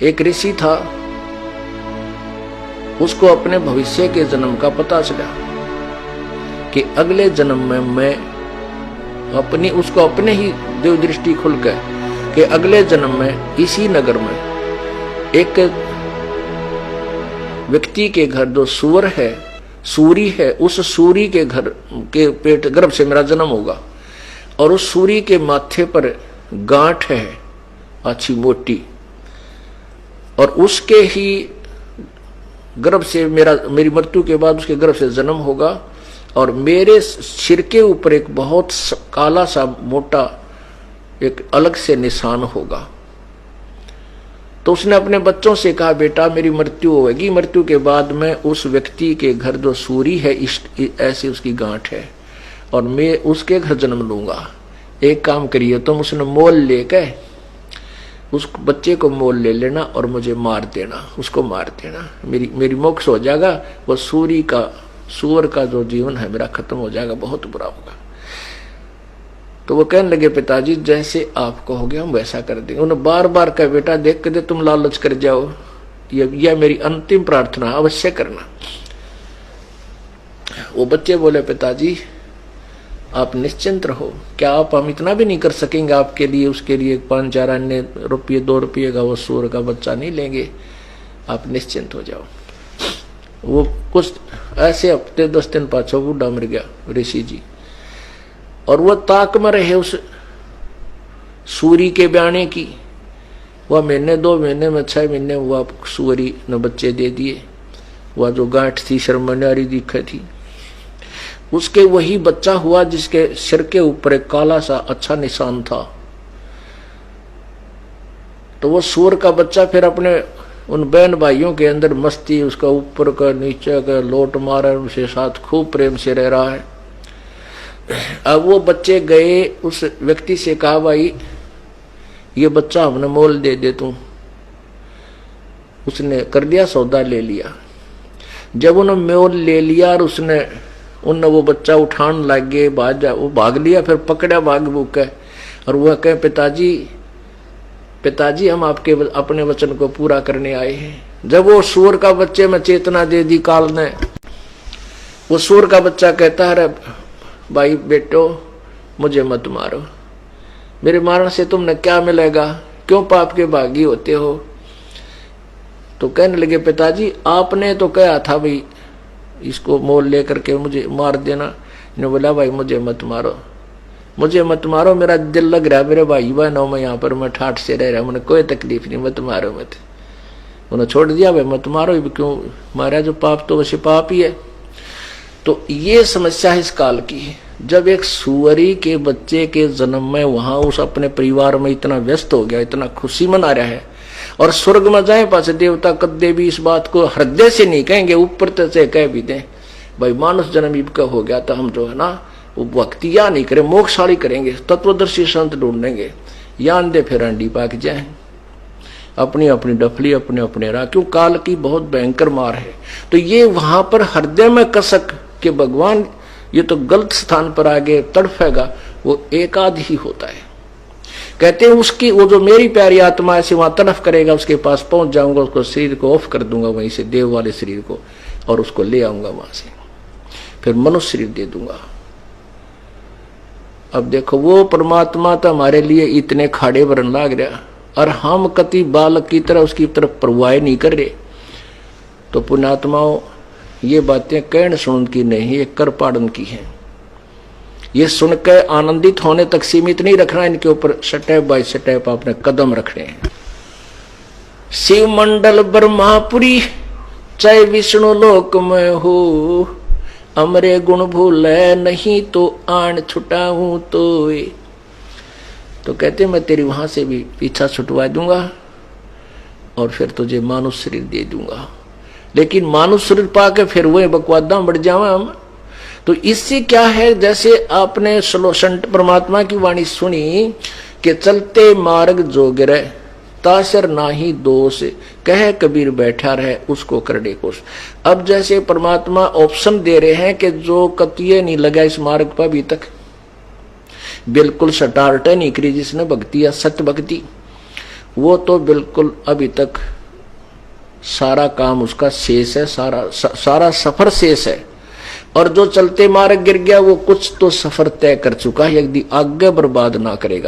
एक ऋषि था, उसको अपने भविष्य के जन्म का पता चला कि अगले जन्म में मैं उसको अपने ही देव दृष्टि खुल गए कि अगले जन्म में इसी नगर में एक व्यक्ति के घर जो सूर है, सूरी है, उस सूरी के घर के पेट गर्भ से मेरा जन्म होगा और उस सूरी के माथे पर गांठ है अच्छी मोटी, और उसके ही गर्भ से मेरी मृत्यु के बाद उसके गर्भ से जन्म होगा और मेरे सिर के ऊपर एक बहुत काला सा मोटा एक अलग से निशान होगा। तो उसने अपने बच्चों से कहा, बेटा मेरी मृत्यु होगी, मृत्यु के बाद मैं उस व्यक्ति के घर जो सूरी है ऐसी उसकी गांठ है और मैं उसके घर जन्म लूंगा। एक काम करिए तुम, उसने मोल लेके उस बच्चे को मोल ले लेना और मुझे मार देना, उसको मार देना, मेरी मोक्ष हो जाएगा, वो सूअर का जो जीवन है मेरा खत्म हो जाएगा, बहुत बुरा होगा। तो वो कहने लगे, पिताजी जैसे आप कहोगे हम वैसा कर देंगे। उन्होंने बार बार कहा, बेटा देख के तुम लालच कर जाओ, यह मेरी अंतिम प्रार्थना अवश्य करना। वो बच्चे बोले, पिताजी आप निश्चिंत रहो, क्या आप हम इतना भी नहीं कर सकेंगे आपके लिए, उसके लिए 5-4 अन्य रुपये 2 रुपये का वो सूअर का बच्चा नहीं लेंगे, आप निश्चिंत हो जाओ। वो कुछ ऐसे हफ्ते 10 दिन पाछो बूढ़ा मर गया ऋषि जी, और वो ताक में रहे उस सूरी के ब्याने की। वह महीने 2 महीने में 6 महीने हुआ, सूरी ने बच्चे दे दिए। वह जो गांठ थी शर्मन्यारी दिखे थी, उसके वही बच्चा हुआ जिसके सिर के ऊपर एक काला सा अच्छा निशान था। तो वो सूर का बच्चा फिर अपने उन बहन भाइयों के अंदर मस्ती, उसका ऊपर का नीचे का लोट मारा, उनके साथ खूब प्रेम से रह रहा है। अब वो बच्चे गए उस व्यक्ति से कहा, भाई ये बच्चा हमने मोल दे दे तू। उसने कर दिया, सौदा ले लिया। जब उन्होंने मोल ले लिया और उनने वो बच्चा उठान लग गए, वो भाग लिया, फिर पकड़ा भाग भूख है, और वह कहे, पिताजी हम आपके अपने वचन को पूरा करने आए हैं। जब वो सूअर का बच्चे में चेतना दे दी काल ने, वो सूअर का बच्चा कहता है, भाई बेटो मुझे मत मारो, मेरे मारने से तुमने क्या मिलेगा, क्यों पाप के भागी होते हो। तो कहने लगे, पिताजी आपने तो कहा था भाई इसको मोल लेकर के मुझे मार देना। ने बोला, भाई मुझे मत मारो, मेरा दिल लग रहा है मेरे भाई बहनों में, यहाँ पर मैं ठाठ से रह रहा हूँ, मुझे कोई तकलीफ नहीं, मत मारो मत। उन्होंने छोड़ दिया, भाई मत मारो, क्यों मारा, जो पाप तो वैसे पाप ही है। तो ये समस्या इस काल की है। जब एक सुअरी के बच्चे के जन्म में वहां उस अपने परिवार में इतना व्यस्त हो गया, इतना खुशी मना रहा है, और स्वर्ग में जाए पास देवता कदे भी इस बात को हृदय से नहीं कहेंगे, ऊपर से कह भी दें भाई मानुष जन्म इनका हो गया, तो हम जो है ना वो भक्तिया नहीं करें, मोक्षशाली करेंगे, तत्वदर्शी संत ढूंढेंगे, यान दे फिर अंडी पाक जाए, अपनी अपनी डफली अपने अपने राह, क्यों काल की बहुत भयंकर मार है। तो ये वहां पर हृदय में कसक कि भगवान ये तो गलत स्थान पर आगे तड़फेगा, वो एकाध ही होता है। कहते हैं उसकी वो जो मेरी प्यारी आत्मा ऐसे वहां तड़फ करेगा, उसके पास पहुंच जाऊंगा, उसको शरीर को ऑफ कर दूंगा वहीं से, देव वाले शरीर को, और उसको ले आऊंगा वहां से, फिर मनुष्य शरीर दे दूंगा। अब देखो वो परमात्मा तो हमारे लिए इतने खाड़े भरन लाग रहा, और हम कति बालक की तरह उसकी तरफ परवाह नहीं कर रहे। तो पुण्यात्माओं ये बातें कहने सुन की नहीं, ये कर पाड़न की है। ये सुनकर आनंदित होने तक सीमित नहीं रखना, इनके ऊपर स्टेप बाय स्टेप आपने कदम रखने हैं। शिव मंडल ब्रह्मापुरी चाहे विष्णु लोक में हो, अमरे गुण भूले नहीं तो आन छुटाऊं तो कहते मैं तेरी वहां से भी पीछा छुटवा दूंगा और फिर तुझे मानुष शरीर दे दूंगा। लेकिन मानुष शरीर पाके फिर वही बकवादा बढ़ जावा हम। तो इससे क्या है, जैसे आपने संत परमात्मा की वाणी सुनी कि चलते मार्ग जो गिरे तासर नाही दोष, कह कबीर बैठा रहे उसको करने कोश। अब जैसे परमात्मा ऑप्शन दे रहे हैं कि जो कतिये नहीं लगा इस मार्ग पर अभी तक, बिल्कुल स्टार्ट नहीं करी जिसने भक्ति या सत्य भक्ति, वो तो बिल्कुल अभी तक सारा काम उसका शेष है, सारा सफर शेष है। और जो चलते मार्ग गिर गया वो कुछ तो सफर तय कर चुका है, यदि आगे बर्बाद ना करेगा।